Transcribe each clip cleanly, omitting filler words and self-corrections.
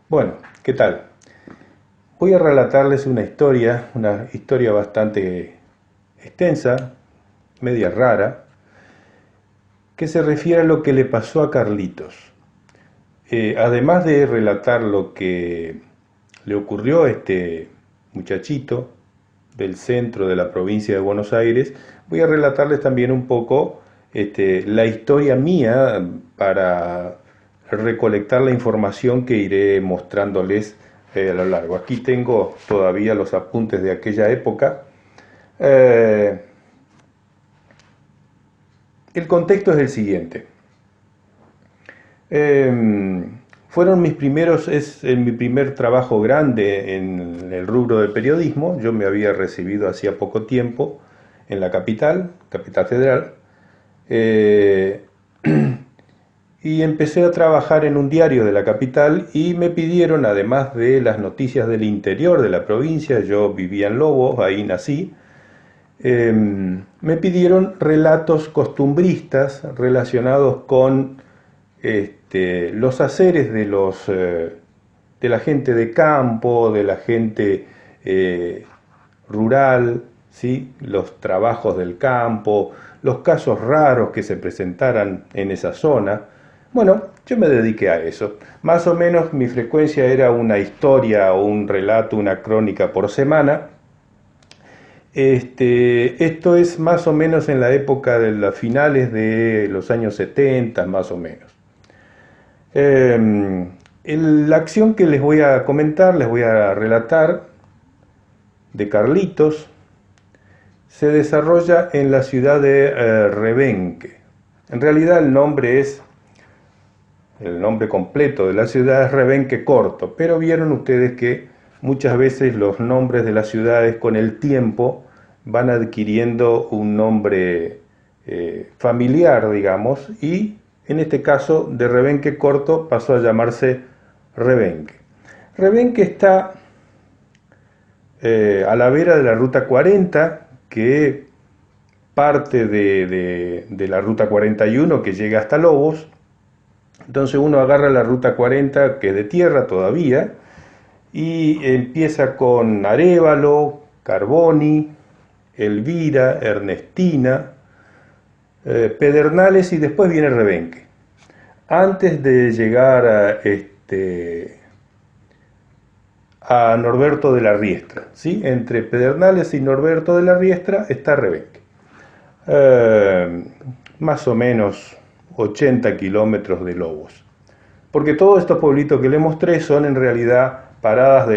Bueno, ¿qué tal? Voy a relatarles una historia bastante extensa, media rara, que se refiere a lo que le pasó a Carlitos. Además de relatar lo que le ocurrió a este muchachito del centro de la provincia de Buenos Aires, voy a relatarles también un poco la historia mía para recolectar la información que iré mostrándoles a lo largo. Aquí tengo todavía los apuntes de aquella época. Eh, el contexto es el siguiente. Fueron mi primer trabajo grande en el rubro del periodismo. Yo me había recibido hacía poco tiempo en la capital federal, eh, y empecé a trabajar en un diario de la capital y me pidieron, además de las noticias del interior de la provincia, yo vivía en Lobos, ahí nací, me pidieron relatos costumbristas relacionados con los haceres de la gente de campo, de la gente rural, ¿sí? Los trabajos del campo, los casos raros que se presentaran en esa zona. Bueno, yo me dediqué a eso. Más o menos mi frecuencia era una historia o un relato, una crónica por semana. Esto es más o menos en la época de las finales de los años 70, más o menos. La acción que les voy a comentar, les voy a relatar, de Carlitos, se desarrolla en la ciudad de Rebenque. En realidad el nombre completo de la ciudad es Rebenque Corto, pero vieron ustedes que muchas veces los nombres de las ciudades con el tiempo van adquiriendo un nombre familiar, digamos, y en este caso de Rebenque Corto pasó a llamarse Rebenque. Rebenque está a la vera de la ruta 40, que parte de la ruta 41 que llega hasta Lobos. Entonces uno agarra la ruta 40, que es de tierra todavía, y empieza con Arévalo, Carboni, Elvira, Ernestina, Pedernales, y después viene Rebenque. Antes de llegar a Norberto de la Riestra, ¿sí? Entre Pedernales y Norberto de la Riestra está Rebenque. Más o menos 80 kilómetros de Lobos. Porque todos estos pueblitos que les mostré son en realidad paradas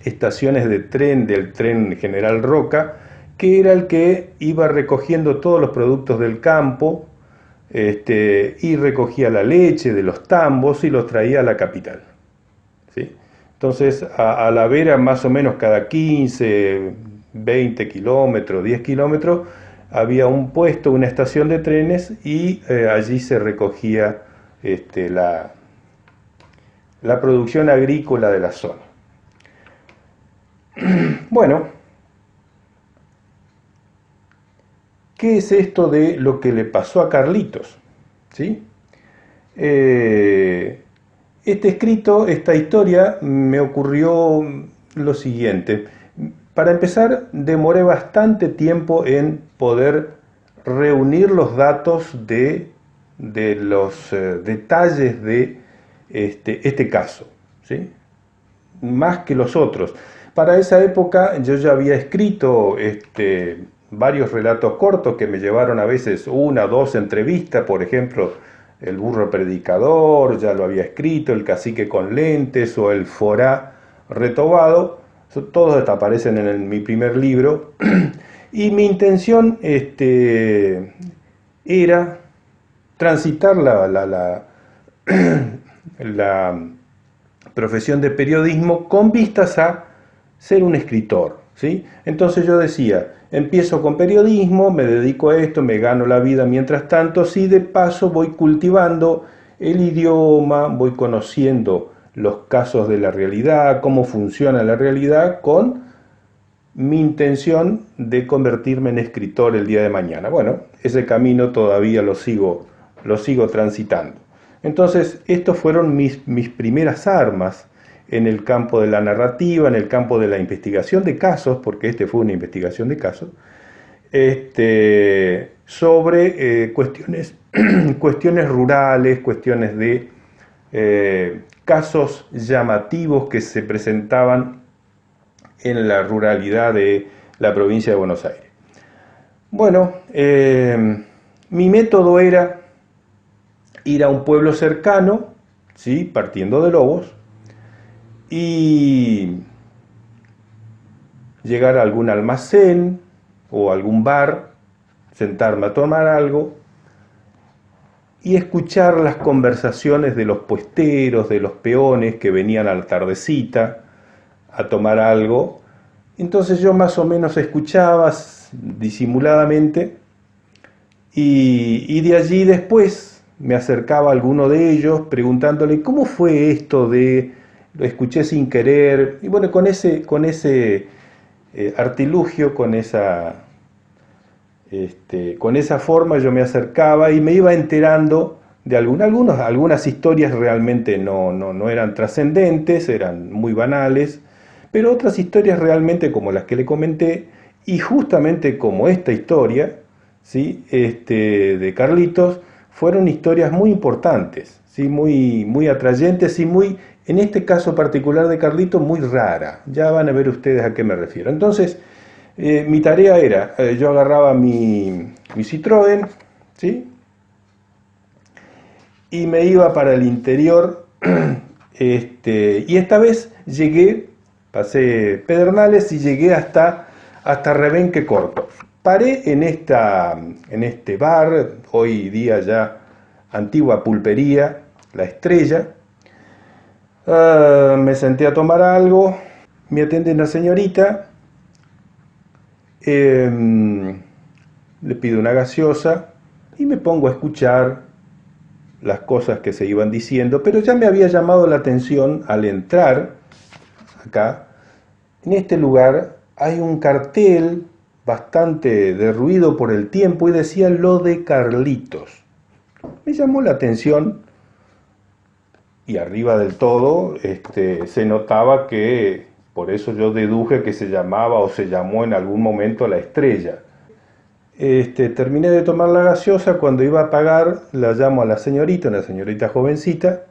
estaciones de tren del tren General Roca, que era el que iba recogiendo todos los productos del campo, y recogía la leche de los tambos y los traía a la capital, ¿sí? Entonces a la vera, más o menos cada 15, 20 kilómetros, 10 kilómetros, había un puesto, una estación de trenes, y allí se recogía la producción agrícola de la zona. Bueno, ¿qué es esto de lo que le pasó a Carlitos? ¿Sí? Esta historia me ocurrió lo siguiente. Para empezar, demoré bastante tiempo en poder reunir los datos de los detalles de este caso, ¿sí? Más que los otros. Para esa época yo ya había escrito varios relatos cortos que me llevaron a veces una o dos entrevistas. Por ejemplo, El burro predicador, ya lo había escrito, El cacique con lentes o El forá retobado. Todos aparecen en mi primer libro. Y mi intención era transitar la profesión de periodismo con vistas a ser un escritor, ¿sí? Entonces yo decía, empiezo con periodismo, me dedico a esto, me gano la vida mientras tanto, sí, de paso voy cultivando el idioma, voy conociendo los casos de la realidad, cómo funciona la realidad, con mi intención de convertirme en escritor el día de mañana. Bueno, ese camino todavía lo sigo transitando. Entonces, estos fueron mis primeras armas en el campo de la narrativa, en el campo de la investigación de casos, porque este fue una investigación de casos, sobre cuestiones, cuestiones rurales, cuestiones de casos llamativos que se presentaban en la ruralidad de la provincia de Buenos Aires. Bueno, mi método era ir a un pueblo cercano, ¿sí? Partiendo de Lobos, y llegar a algún almacén o algún bar, sentarme a tomar algo y escuchar las conversaciones de los puesteros, de los peones que venían a la tardecita a tomar algo. Entonces yo más o menos escuchaba disimuladamente y de allí después me acercaba a alguno de ellos preguntándole cómo fue esto de lo escuché sin querer, y bueno, con ese artilugio, con esa forma yo me acercaba y me iba enterando de algunas historias realmente no eran trascendentes, eran muy banales, pero otras historias realmente como las que le comenté, y justamente como esta historia, ¿sí? De Carlitos, fueron historias muy importantes, ¿sí? Muy atrayentes y muy, en este caso particular de Carlitos, muy rara. Ya van a ver ustedes a qué me refiero. Entonces, mi tarea era, yo agarraba mi Citroën, ¿sí? Y me iba para el interior, y esta vez pasé Pedernales y llegué hasta Rebenque Corto. Paré en este bar, hoy día ya antigua pulpería, La Estrella. Me senté a tomar algo, me atiende una señorita, le pido una gaseosa y me pongo a escuchar las cosas que se iban diciendo, pero ya me había llamado la atención al entrar acá. En este lugar hay un cartel bastante derruido por el tiempo y decía lo de Carlitos. Me llamó la atención y arriba del todo se notaba que, por eso yo deduje que se llamaba o se llamó en algún momento La Estrella. Terminé de tomar la gaseosa, cuando iba a pagar la llamo a la señorita, una señorita jovencita,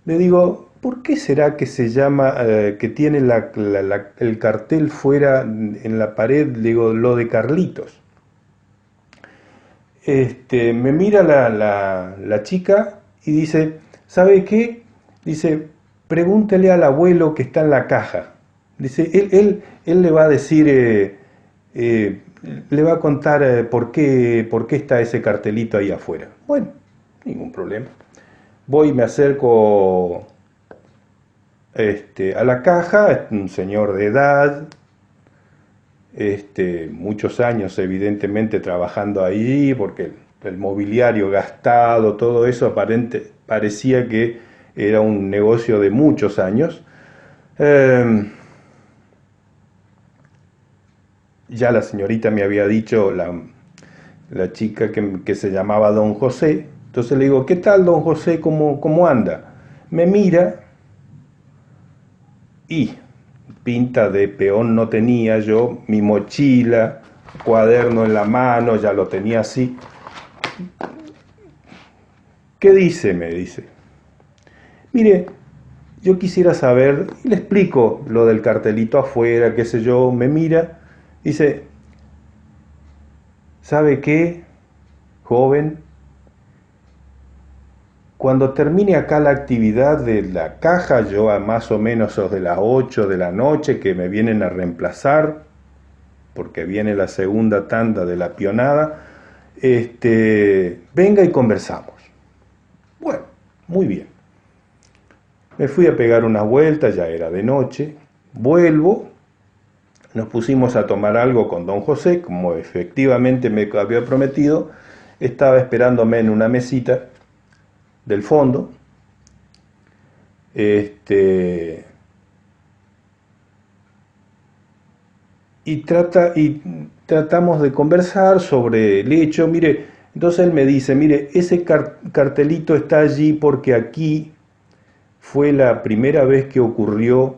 le digo, ¿por qué será que se llama, que tiene el cartel fuera en la pared, le digo, lo de Carlitos? Me mira la chica y dice, ¿sabe qué? Dice, pregúntele al abuelo que está en la caja. Dice, él le va a decir, le va a contar por qué está ese cartelito ahí afuera. Bueno, ningún problema. Voy, me acerco a la caja, un señor de edad, muchos años evidentemente trabajando allí, porque el mobiliario gastado, todo eso parecía que era un negocio de muchos años. Ya la señorita me había dicho, la chica que se llamaba Don José. Entonces le digo, ¿qué tal, Don José? ¿Cómo anda? Me mira y pinta de peón no tenía yo, mi mochila, cuaderno en la mano, ya lo tenía así. ¿Qué dice? Me dice. Mire, yo quisiera saber, y le explico lo del cartelito afuera, qué sé yo, me mira, dice, ¿sabe qué, joven? Cuando termine acá la actividad de la caja, yo a más o menos de las 8 de la noche que me vienen a reemplazar, porque viene la segunda tanda de la pionada, venga y conversamos. Bueno, muy bien. Me fui a pegar una vuelta, ya era de noche, vuelvo, nos pusimos a tomar algo con Don José, como efectivamente me había prometido, estaba esperándome en una mesita del fondo, y tratamos de conversar sobre el hecho. Mire, Entonces él me dice, mire, ese cartelito está allí porque aquí fue la primera vez que ocurrió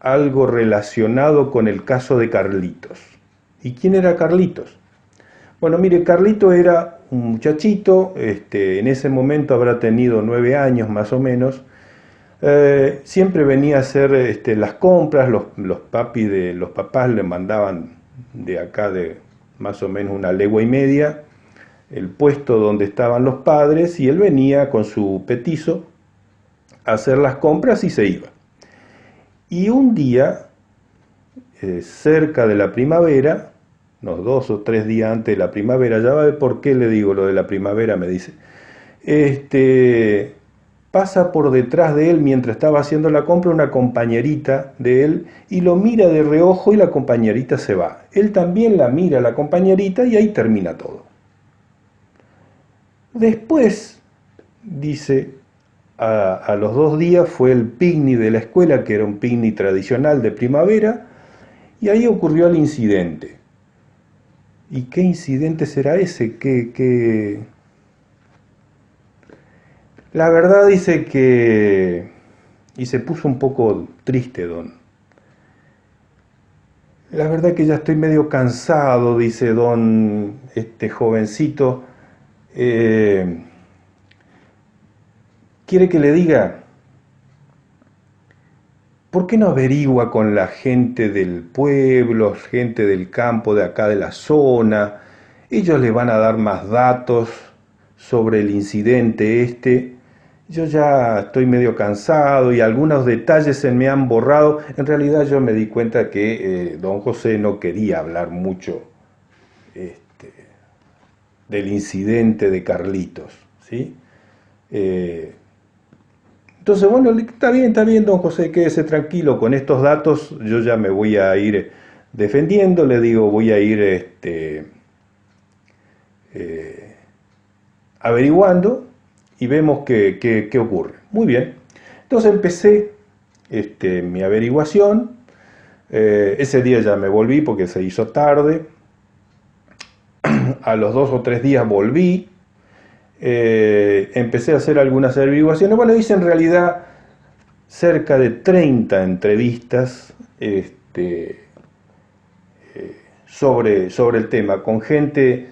algo relacionado con el caso de Carlitos. ¿Y quién era Carlitos? Bueno, mire, Carlito era un muchachito, en ese momento habrá tenido 9 años más o menos. Siempre venía a hacer las compras, los papás le mandaban de acá de más o menos una legua y media el puesto donde estaban los padres, y él venía con su petizo a hacer las compras y se iba. Y un día, cerca de la primavera, unos 2 o 3 días antes de la primavera, ya va a ver por qué le digo lo de la primavera, me dice, pasa por detrás de él mientras estaba haciendo la compra una compañerita de él y lo mira de reojo y la compañerita se va. Él también la mira a la compañerita y ahí termina todo. Después, dice, a los 2 días fue el picnic de la escuela, que era un picnic tradicional de primavera, y ahí ocurrió el incidente. ¿Y qué incidente será ese? La verdad dice que... Y se puso un poco triste, don. La verdad que ya estoy medio cansado, dice don, jovencito. Quiere que le diga, ¿por qué no averigua con la gente del pueblo, gente del campo de acá de la zona? Ellos le van a dar más datos sobre el incidente Yo ya estoy medio cansado y algunos detalles se me han borrado. En realidad yo me di cuenta que don José no quería hablar mucho del incidente de Carlitos, ¿sí? Entonces, bueno, está bien, don José, quédese tranquilo, con estos datos yo ya me voy a ir defendiendo, le digo, voy a ir averiguando y vemos qué ocurre. Muy bien, entonces empecé mi averiguación, ese día ya me volví porque se hizo tarde, a los 2 o 3 días volví, empecé a hacer algunas averiguaciones. Bueno, hice en realidad cerca de 30 entrevistas sobre el tema, con gente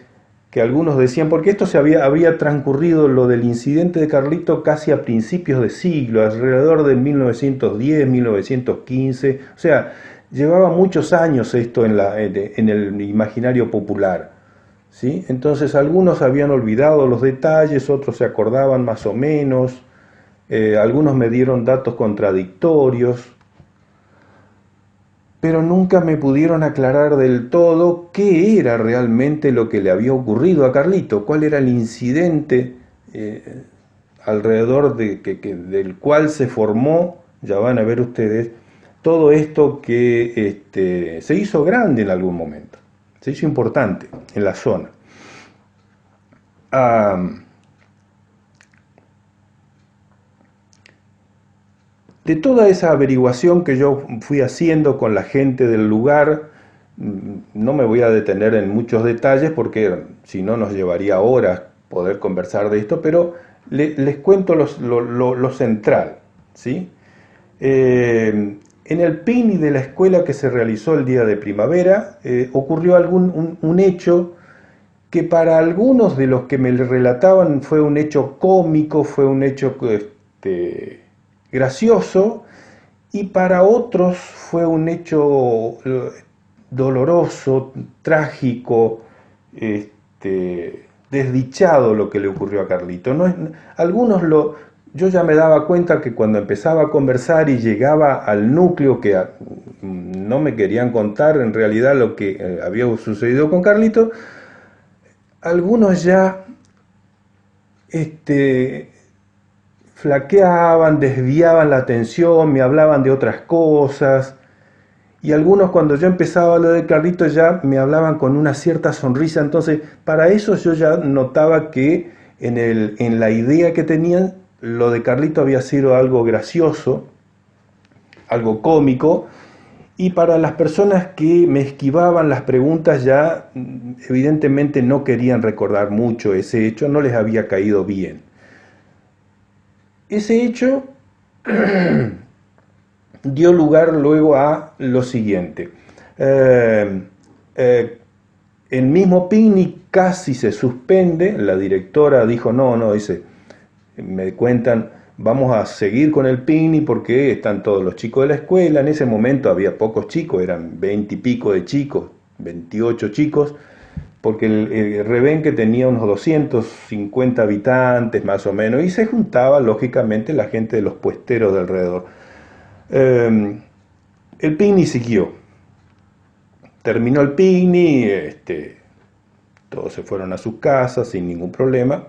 que algunos decían, porque esto había transcurrido lo del incidente de Carlito casi a principios de siglo, alrededor de 1910, 1915, o sea, llevaba muchos años esto en el imaginario popular. ¿Sí? Entonces algunos habían olvidado los detalles, otros se acordaban más o menos, algunos me dieron datos contradictorios, pero nunca me pudieron aclarar del todo qué era realmente lo que le había ocurrido a Carlito, cuál era el incidente alrededor del cual se formó, ya van a ver ustedes, todo esto que se hizo grande en algún momento. Se hizo importante en la zona. De toda esa averiguación que yo fui haciendo con la gente del lugar, no me voy a detener en muchos detalles porque si no nos llevaría horas poder conversar de esto, pero les cuento lo central, ¿sí? En el picnic de la escuela que se realizó el día de primavera, ocurrió un hecho que para algunos de los que me relataban fue un hecho cómico, fue un hecho gracioso, y para otros fue un hecho doloroso, trágico, desdichado lo que le ocurrió a Carlito. Yo ya me daba cuenta que cuando empezaba a conversar y llegaba al núcleo que no me querían contar en realidad lo que había sucedido con Carlito, algunos ya flaqueaban, desviaban la atención, me hablaban de otras cosas, y algunos cuando yo empezaba a hablar de Carlito ya me hablaban con una cierta sonrisa. Entonces para eso yo ya notaba que en la idea que tenían, lo de Carlito había sido algo gracioso, algo cómico, Y para las personas que me esquivaban las preguntas ya evidentemente no querían recordar mucho ese hecho, no les había caído bien. Ese hecho dio lugar luego a lo siguiente. El mismo picnic casi se suspende, la directora dijo no, dice, me cuentan, vamos a seguir con el picnic porque están todos los chicos de la escuela. En ese momento había pocos chicos, eran 20 y pico de chicos, 28 chicos, porque el Rebenque tenía unos 250 habitantes más o menos, y se juntaba lógicamente la gente de los puesteros de alrededor. El picnic siguió. Terminó el picnic, todos se fueron a sus casas sin ningún problema.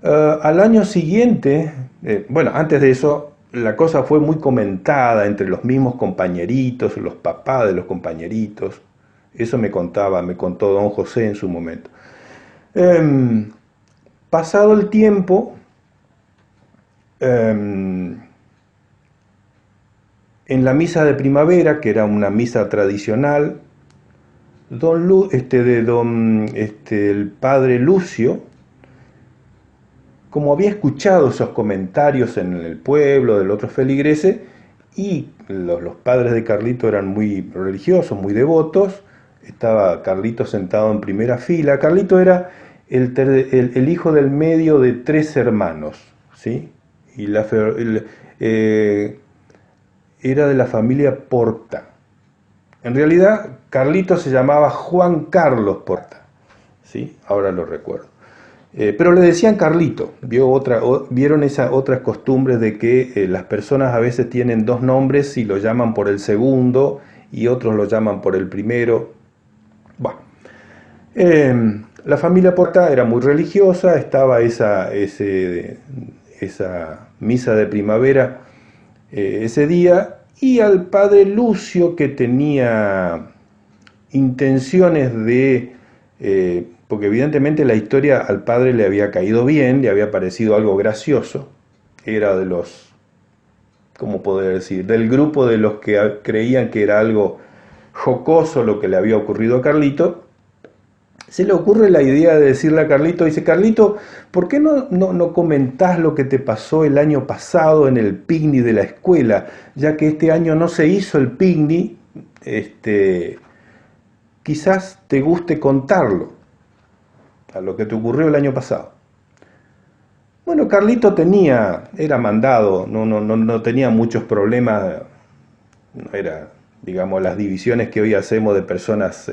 Al año siguiente, bueno, antes de eso, la cosa fue muy comentada entre los mismos compañeritos, los papás de los compañeritos. Eso me contó don José en su momento. Pasado el tiempo, en la misa de primavera, que era una misa tradicional, el padre Lucio, como había escuchado esos comentarios en el pueblo de los otros feligreses, y los padres de Carlito eran muy religiosos, muy devotos, estaba Carlito sentado en primera fila. Carlito era el hijo del medio de 3 hermanos, ¿sí? Y era de la familia Porta. En realidad, Carlito se llamaba Juan Carlos Porta, ¿sí? Ahora lo recuerdo. Pero le decían Carlito. Vieron esas otras costumbres de que las personas a veces tienen 2 nombres y lo llaman por el segundo y otros lo llaman por el primero. Bueno, la familia Porta era muy religiosa, estaba esa misa de primavera ese día, y al padre Lucio, que tenía intenciones de... porque evidentemente la historia al padre le había caído bien, le había parecido algo gracioso, era de los, ¿cómo poder decir?, del grupo de los que creían que era algo jocoso lo que le había ocurrido a Carlito. Se le ocurre la idea de decirle a Carlito, dice, Carlito, ¿por qué no comentás lo que te pasó el año pasado en el picnic de la escuela? Ya que este año no se hizo el picnic, quizás te guste contarlo, a lo que te ocurrió el año pasado. Bueno, Carlito era mandado, no tenía muchos problemas, no era, digamos, las divisiones que hoy hacemos de personas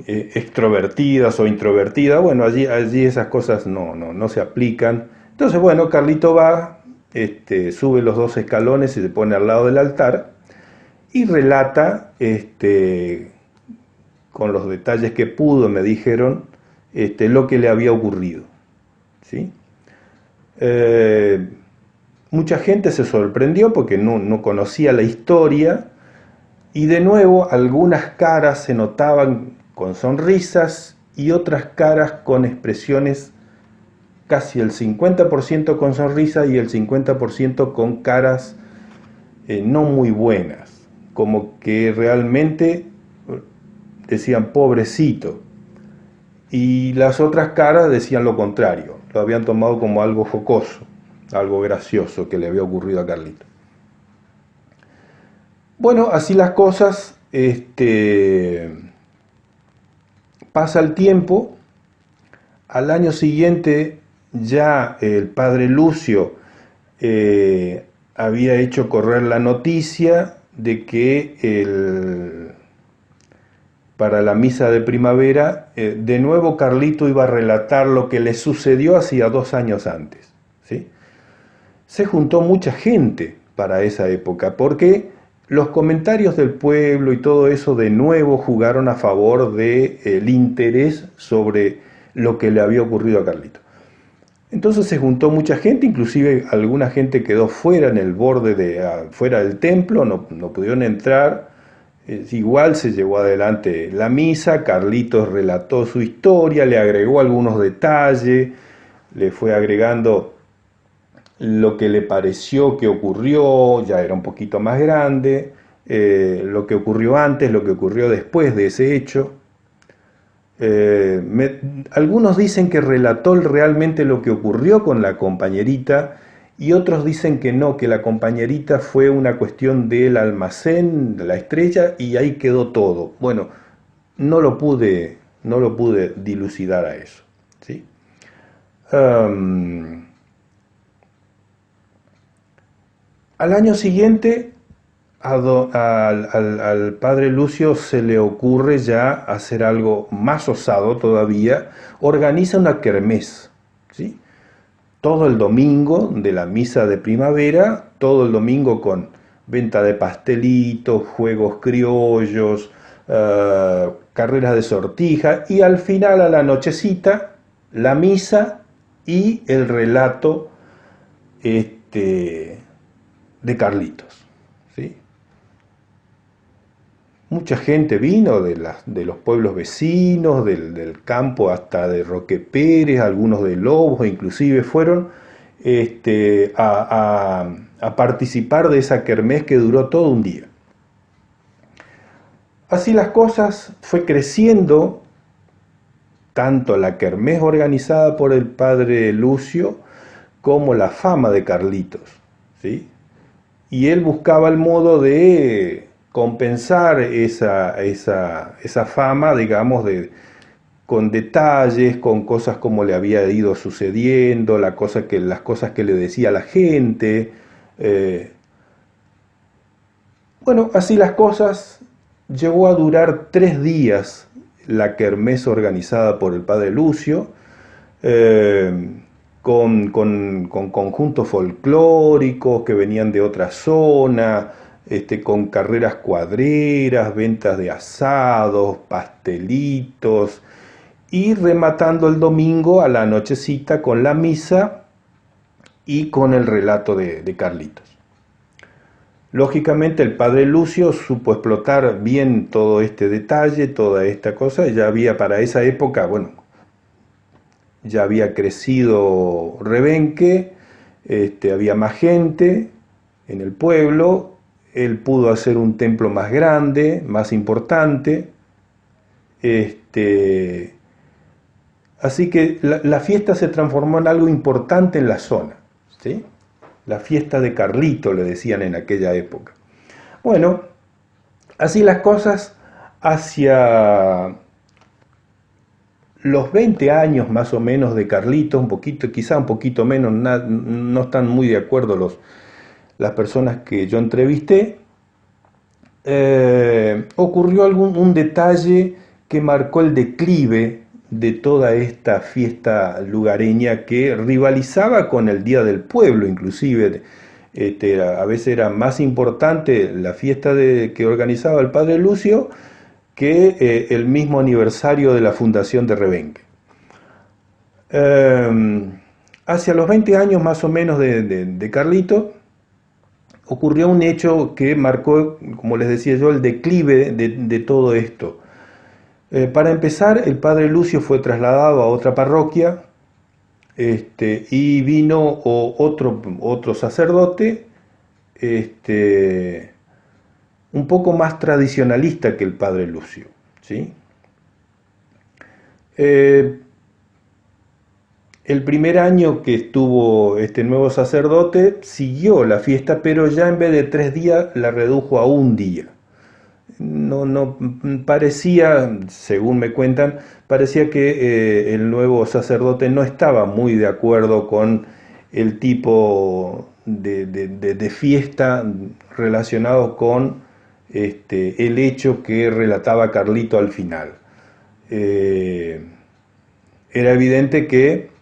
extrovertidas o introvertidas. Bueno, allí esas cosas no se aplican. Entonces, bueno, Carlito va, sube los 2 escalones y se pone al lado del altar y relata, con los detalles que pudo, me dijeron, lo que le había ocurrido, ¿sí? Mucha gente se sorprendió porque no conocía la historia, y de nuevo algunas caras se notaban con sonrisas y otras caras con expresiones casi el 50% con sonrisa y el 50% con caras no muy buenas, como que realmente decían pobrecito, y las otras caras decían lo contrario, lo habían tomado como algo jocoso, algo gracioso que le había ocurrido a Carlito. Bueno, así las cosas, pasa el tiempo. Al año siguiente ya el padre Lucio había hecho correr la noticia de que para la misa de primavera, de nuevo Carlito iba a relatar lo que le sucedió hacía 2 años antes, ¿sí? Se juntó mucha gente para esa época, porque los comentarios del pueblo y todo eso de nuevo jugaron a favor del interés sobre lo que le había ocurrido a Carlito. Entonces se juntó mucha gente, inclusive alguna gente quedó fuera en el borde fuera del templo, no pudieron entrar. Igual se llevó adelante la misa, Carlitos relató su historia, le agregó algunos detalles, le fue agregando lo que le pareció que ocurrió, ya era un poquito más grande, lo que ocurrió antes, lo que ocurrió después de ese hecho. Algunos dicen que relató realmente lo que ocurrió con la compañerita y otros dicen que no, que la compañerita fue una cuestión del almacén, de la estrella y ahí quedó todo. Bueno, no lo pude dilucidar a eso, ¿sí? Um, Al año siguiente al padre Lucio se le ocurre ya hacer algo más osado todavía, organiza una kermés, ¿sí? Todo el domingo de la misa de primavera, todo el domingo con venta de pastelitos, juegos criollos, carreras de sortija y al final a la nochecita la misa y el relato de Carlitos, ¿sí? Mucha gente vino de los pueblos vecinos, del campo hasta de Roque Pérez, algunos de Lobos, inclusive fueron a participar de esa kermés que duró todo un día. Así las cosas, fue creciendo tanto la kermés organizada por el padre Lucio como la fama de Carlitos, ¿sí? Y él buscaba el modo de compensar esa fama, digamos, con detalles, con cosas como le había ido sucediendo, las cosas que le decía la gente. Bueno, así las cosas, llegó a durar 3 días la kermés organizada por el padre Lucio, con conjuntos folclóricos que venían de otra zona, con carreras cuadreras, ventas de asados, pastelitos, y rematando el domingo a la nochecita con la misa y con el relato de Carlitos. Lógicamente el padre Lucio supo explotar bien todo este detalle, toda esta cosa, ya había para esa época, bueno, ya había crecido Rebenque, había más gente en el pueblo, él pudo hacer un templo más grande, más importante, así que la fiesta se transformó en algo importante en la zona, ¿sí? La fiesta de Carlito, le decían en aquella época. Bueno, así las cosas, hacia los 20 años más o menos de Carlitos, un poquito, quizá un poquito menos, no están muy de acuerdo las personas que yo entrevisté, ocurrió un detalle que marcó el declive de toda esta fiesta lugareña que rivalizaba con el Día del Pueblo, inclusive. A veces era más importante la fiesta que organizaba el padre Lucio que el mismo aniversario de la fundación de Rebenque. Hacia los 20 años más o menos de Carlito, ocurrió un hecho que marcó, como les decía yo, el declive de todo esto. Para empezar, el padre Lucio fue trasladado a otra parroquia, y vino otro sacerdote, un poco más tradicionalista que el padre Lucio, ¿sí? El primer año que estuvo este nuevo sacerdote siguió la fiesta, pero ya en vez de 3 días la redujo a un día. No parecía, según me cuentan, parecía que el nuevo sacerdote no estaba muy de acuerdo con el tipo de fiesta relacionado con el hecho que relataba Carlito al final. Era evidente que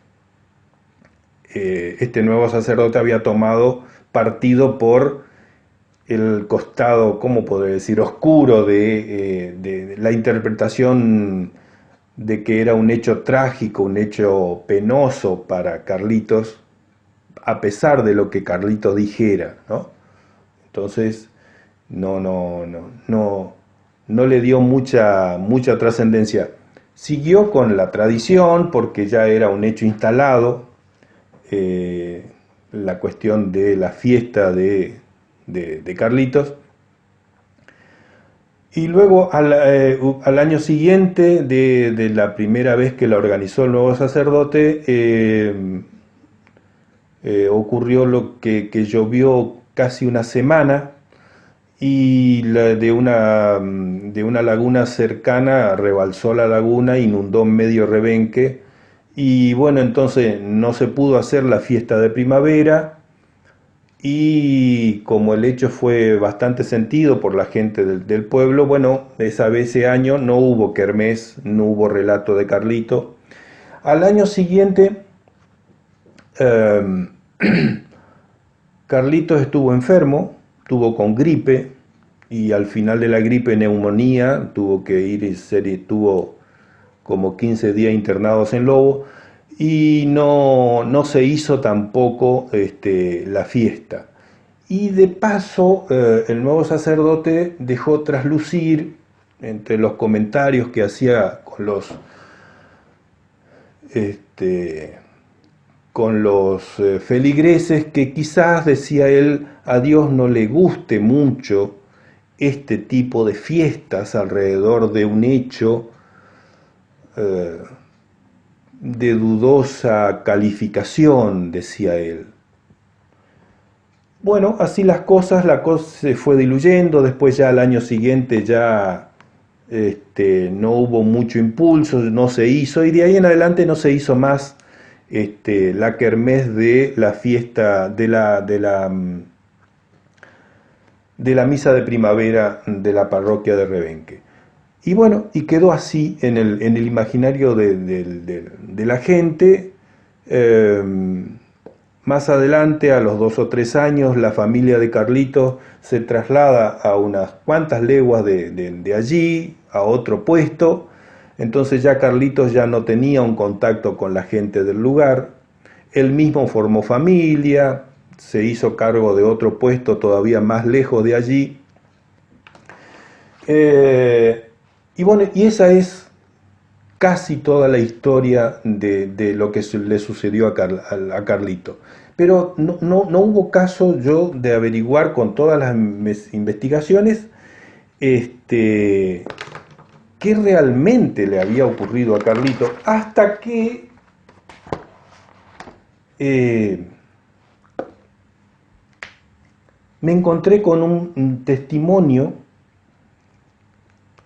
este nuevo sacerdote había tomado partido por el costado, ¿cómo podría decir?, oscuro de la interpretación de que era un hecho trágico, un hecho penoso para Carlitos, a pesar de lo que Carlitos dijera, ¿no? Entonces, no le dio mucha trascendencia. Siguió con la tradición porque ya era un hecho instalado, la cuestión de la fiesta de Carlitos. Y luego al año siguiente de la primera vez que la organizó el nuevo sacerdote, ocurrió lo que llovió casi una semana y de una laguna cercana rebalsó la laguna, inundó medio Rebenque y bueno, entonces no se pudo hacer la fiesta de primavera y como el hecho fue bastante sentido por la gente del pueblo, bueno, ese año no hubo kermés, no hubo relato de Carlito. Al año siguiente, eh, Carlitos estuvo enfermo, estuvo con gripe y al final de la gripe neumonía, tuvo que ir y estuvo como 15 días internados en Lobo y no se hizo tampoco la fiesta. Y de paso, el nuevo sacerdote dejó traslucir entre los comentarios que hacía con los feligreses, que quizás, decía él, a Dios no le guste mucho este tipo de fiestas alrededor de un hecho de dudosa calificación, decía él. Bueno, así la cosa se fue diluyendo, después ya al año siguiente ya no hubo mucho impulso, no se hizo, y de ahí en adelante no se hizo más la kermés de la fiesta de la misa de primavera de la parroquia de Rebenque. Y bueno, y quedó así en el imaginario de la gente. Más adelante, a los 2 o 3 años, la familia de Carlitos se traslada a unas cuantas leguas de allí, a otro puesto. Entonces ya Carlitos ya no tenía un contacto con la gente del lugar. Él mismo formó familia, se hizo cargo de otro puesto todavía más lejos de allí. Y bueno, y esa es casi toda la historia de lo que le sucedió a Carlito. Pero no hubo caso yo de averiguar con todas las investigaciones qué realmente le había ocurrido a Carlito, hasta que me encontré con un testimonio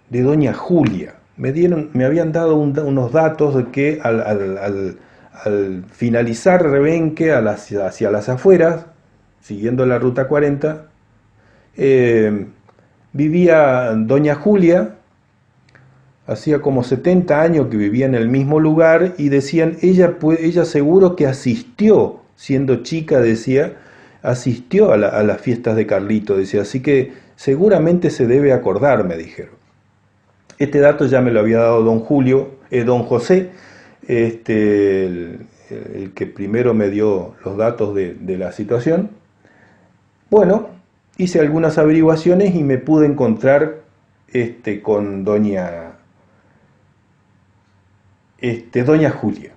de doña Julia. Me habían dado unos datos de que al finalizar Rebenque hacia las afueras, siguiendo la ruta 40, vivía doña Julia, hacía como 70 años que vivía en el mismo lugar, y decían, ella seguro que asistió, siendo chica, decía, asistió a las fiestas de Carlito, decía, así que seguramente se debe acordar, me dijeron. Este dato ya me lo había dado don José, el que primero me dio los datos de la situación. Bueno, hice algunas averiguaciones y me pude encontrar con doña Julia.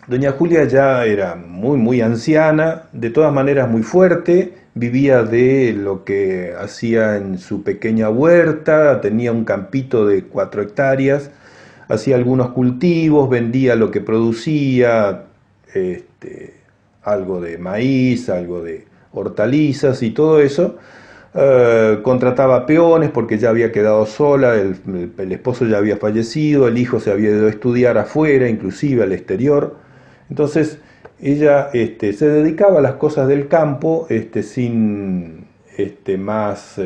Doña Julia ya era muy anciana, de todas maneras muy fuerte, vivía de lo que hacía en su pequeña huerta, tenía un campito de 4 hectáreas, hacía algunos cultivos, vendía lo que producía, algo de maíz, algo de hortalizas y todo eso. Contrataba peones porque ya había quedado sola, el esposo ya había fallecido, el hijo se había ido a estudiar afuera, inclusive al exterior. Entonces ella se dedicaba a las cosas del campo sin más,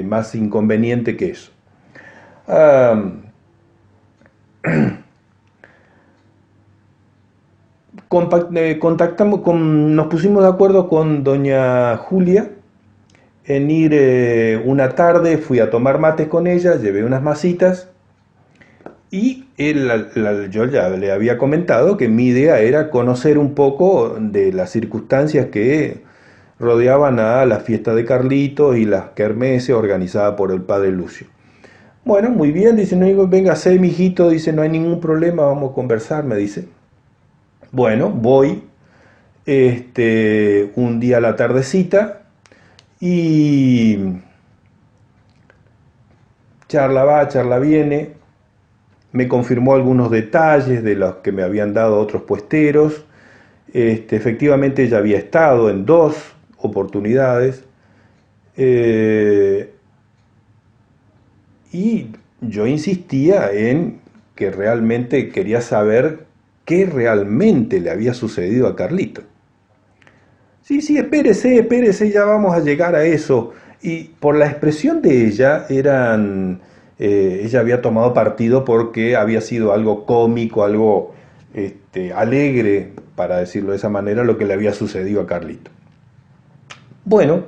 más inconveniente que eso. Nos pusimos de acuerdo con doña Julia en ir una tarde, fui a tomar mates con ella, llevé unas masitas y yo ya le había comentado que mi idea era conocer un poco de las circunstancias que rodeaban a la fiesta de Carlitos y las kermeses organizadas por el padre Lucio. Bueno, muy bien, dice, no, véngase, mijito, dice, no hay ningún problema, vamos a conversar, me dice. Bueno, voy un día a la tardecita y charla va, charla viene, me confirmó algunos detalles de los que me habían dado otros puesteros. Efectivamente ella había estado en dos oportunidades, eh, y yo insistía en que realmente quería saber qué realmente le había sucedido a Carlito. Sí, sí, espérese, espérese, ya vamos a llegar a eso. Y por la expresión de ella, ella había tomado partido porque había sido algo cómico, algo alegre, para decirlo de esa manera, lo que le había sucedido a Carlito. Bueno,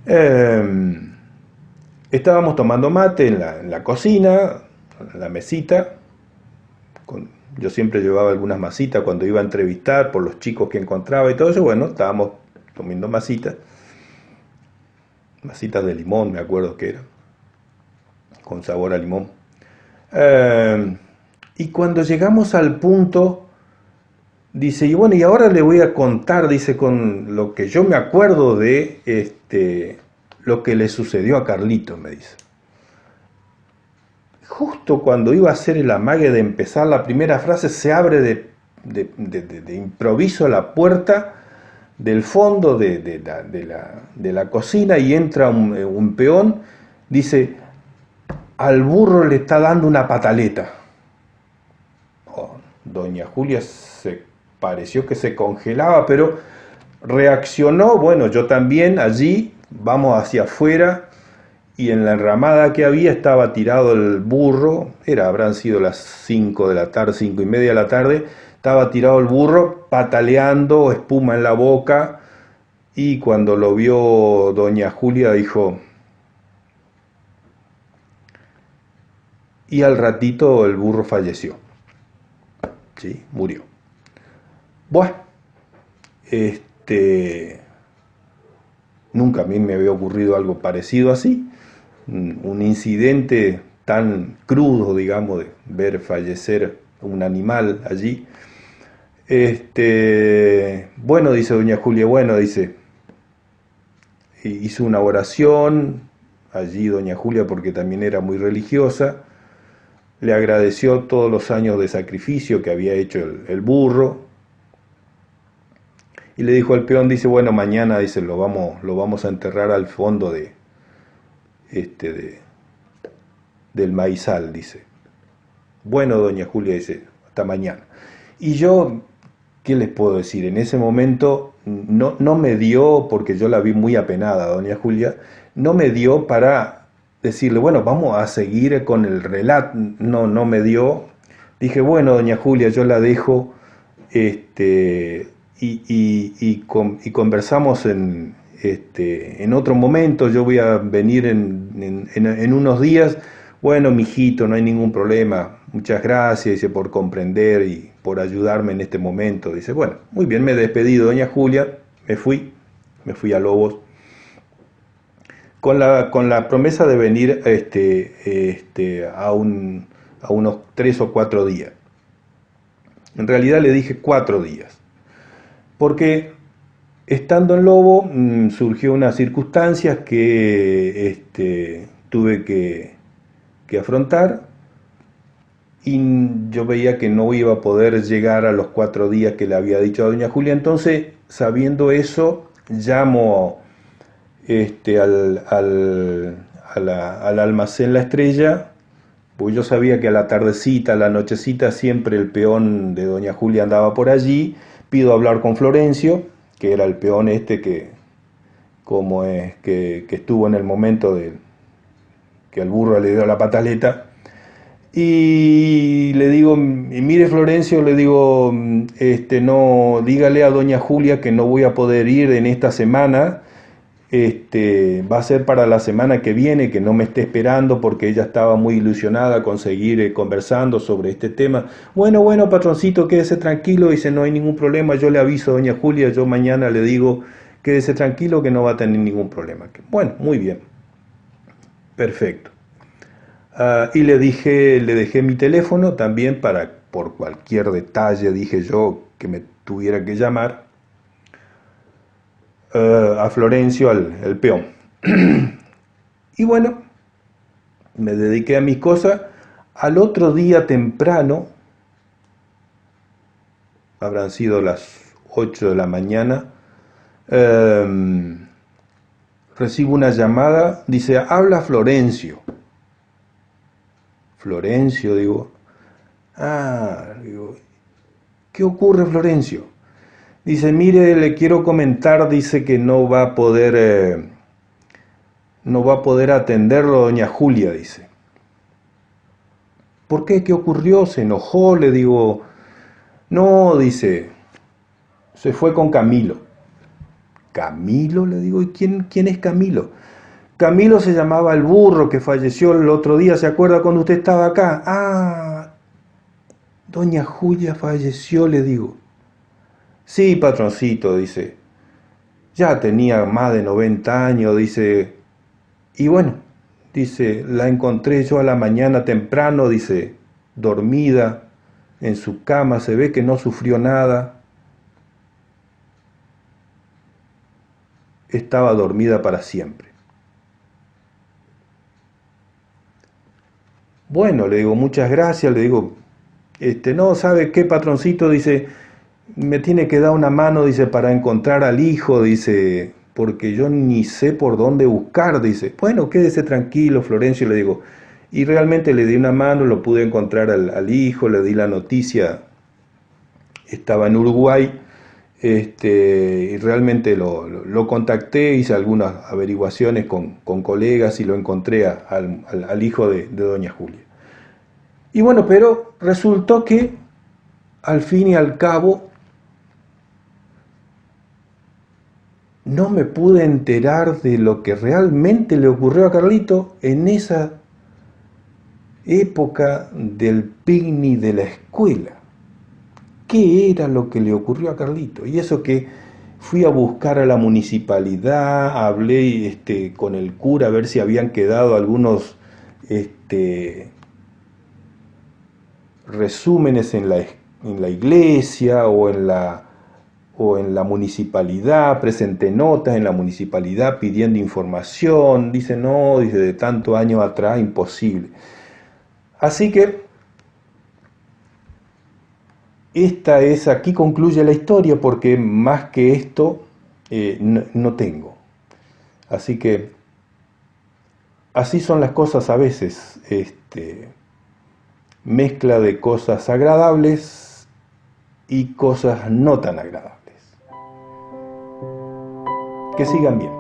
eh, estábamos tomando mate en la cocina, en la mesita. Con, yo siempre llevaba algunas masitas cuando iba a entrevistar por los chicos que encontraba y todo eso. Bueno, estábamos comiendo masitas, masitas de limón, me acuerdo que era, con sabor a limón. Eh, y cuando llegamos al punto, dice, y bueno, y ahora le voy a contar, dice, con lo que yo me acuerdo de lo que le sucedió a Carlito, me dice. Justo cuando iba a hacer el amague de empezar la primera frase, se abre de improviso la puerta del fondo de la cocina y entra un peón, dice, al burro le está dando una pataleta. Oh, doña Julia se pareció que se congelaba, pero reaccionó, bueno, yo también allí, vamos hacia afuera, y en la enramada que había estaba tirado el burro, habrán sido las 5 de la tarde, 5:30 de la tarde, estaba tirado el burro, pataleando, espuma en la boca, y cuando lo vio doña Julia dijo, y al ratito el burro falleció, ¿sí? Murió. Bueno, nunca a mí me había ocurrido algo parecido así, un incidente tan crudo, digamos, de ver fallecer un animal allí. Bueno, dice doña Julia, bueno, dice, hizo una oración allí doña Julia porque también era muy religiosa, le agradeció todos los años de sacrificio que había hecho el burro y le dijo al peón, dice, bueno, mañana, dice, lo vamos a enterrar al fondo este, de, del maizal, dice. Bueno, doña Julia, dice, hasta mañana. Y yo, ¿qué les puedo decir? En ese momento no me dio, porque yo la vi muy apenada, doña Julia, no me dio para decirle, bueno, vamos a seguir con el relato. No me dio. Dije, bueno, doña Julia, yo la dejo, y conversamos en otro momento. Yo voy a venir en unos días. Bueno, mijito, no hay ningún problema. Muchas gracias, dice, por comprender y por ayudarme en este momento. Dice, bueno, muy bien, me despedí de doña Julia, me fui a Lobos, con la promesa de venir a unos 3 o 4 días. En realidad le dije 4 días, porque estando en Lobo surgió unas circunstancias que tuve que afrontar, y yo veía que no iba a poder llegar a los 4 días que le había dicho a doña Julia. Entonces, sabiendo eso, llamo al almacén La Estrella, porque yo sabía que a la tardecita, a la nochecita, siempre el peón de doña Julia andaba por allí. Pido hablar con Florencio, que era el peón que estuvo en el momento de que el burro le dio la pataleta. Y le digo, y mire Florencio, le digo, no, dígale a doña Julia que no voy a poder ir en esta semana, va a ser para la semana que viene, que no me esté esperando, porque ella estaba muy ilusionada con seguir conversando sobre este tema. Bueno, bueno, patroncito, quédese tranquilo, dice, no hay ningún problema, yo le aviso a doña Julia, yo mañana le digo, quédese tranquilo que no va a tener ningún problema. Bueno, muy bien, perfecto. Y le dejé mi teléfono también por cualquier detalle, dije yo, que me tuviera que llamar, a Florencio, el peón. Y bueno, me dediqué a mis cosas. Al otro día temprano, habrán sido las 8 de la mañana, recibo una llamada, dice, habla Florencio. Florencio, digo, digo, ¿qué ocurre, Florencio? Dice, mire, le quiero comentar, dice que no va a poder atenderlo doña Julia, dice. ¿Por qué? ¿Qué ocurrió? ¿Se enojó? Le digo, no, dice, se fue con Camilo. ¿Camilo? Le digo, ¿y quién es Camilo? Camilo se llamaba el burro que falleció el otro día, ¿se acuerda cuando usted estaba acá? Doña Julia falleció, le digo. Sí, patroncito, dice. Ya tenía más de 90 años, dice. Y bueno, dice, la encontré yo a la mañana temprano, dice, dormida en su cama, se ve que no sufrió nada. Estaba dormida para siempre. Bueno, le digo, muchas gracias, le digo, no, ¿sabe qué, patroncito? Dice, me tiene que dar una mano, dice, para encontrar al hijo, dice, porque yo ni sé por dónde buscar, dice. Bueno, quédese tranquilo, Florencio, le digo. Y realmente le di una mano, lo pude encontrar al hijo, le di la noticia, estaba en Uruguay, y realmente lo contacté, hice algunas averiguaciones con colegas y lo encontré al hijo de doña Julia. Y bueno, pero resultó que al fin y al cabo no me pude enterar de lo que realmente le ocurrió a Carlito en esa época del picnic de la escuela. ¿Qué era lo que le ocurrió a Carlito? Y eso que fui a buscar a la municipalidad, hablé con el cura a ver si habían quedado algunos resúmenes en la iglesia o en la municipalidad, presenté notas en la municipalidad pidiendo información, dice no, dice de tantos años atrás, imposible. Así que aquí concluye la historia porque más que esto no tengo. Así que así son las cosas a veces, mezcla de cosas agradables y cosas no tan agradables. Que sigan bien.